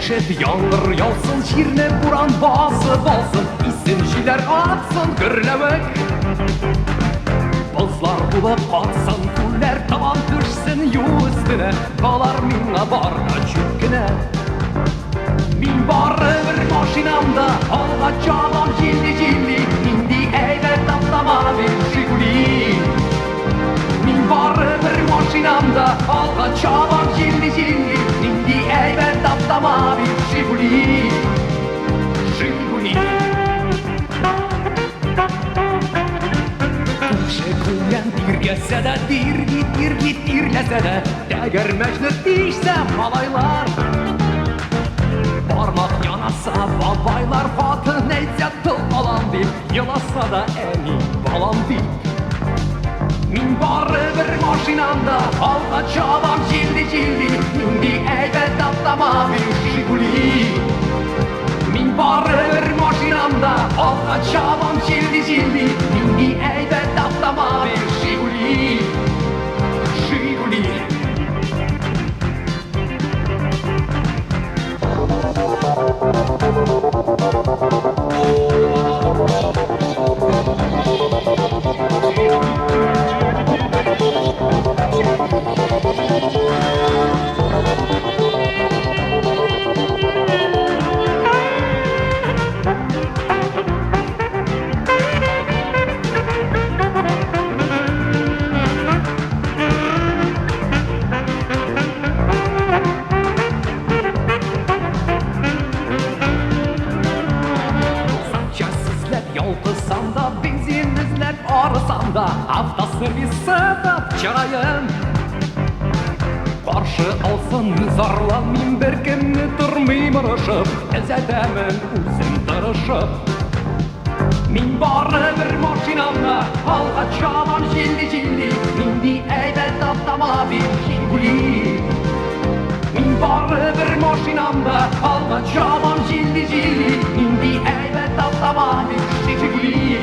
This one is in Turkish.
Dehşet yağmur yağsın, şirne buran bazı balsın, isimciler atsın gırlamak. Bozlar bulup kalsın, kuller tavan düşsün yol üstüne, kalar minna barda çürküne. Min barı bir maşinamda, alga çalan cilli cilli, indi eyler tatlama bir Jiguli. Min barı bir maşinamda, alga çalan cilli cilli, indi eyler tatlama bir Jiguli. Jiguli. Kuyan dirgese de dir dirlese de Değirmecini dişse malaylar. Parmak yanasa babaylar, fatı neyse tıl alan deyip, yılasa da emin balan deyip. Min barı bir maşinamda, alga çalan cildi cildi, indi elbet atlama bir Jiguli. Min barı bir maşinamda, alga çalan cildi cildi, indi elbet atlama bir Jiguli. Jiguli. Yolkısam da, benzin izlep arısam da, haftası bir sebep çarayım. Karşı olsun zarla min bir günü durmayım arışıp, ezedemin uzun darışıp. Min barı bir maşinamda, alga çalan cildi cildi, indi eylet atlama bir Jiguli. Min barı bir maşinamda, alga çalan cildi cildi, indi eylet atlama bir Jiguli.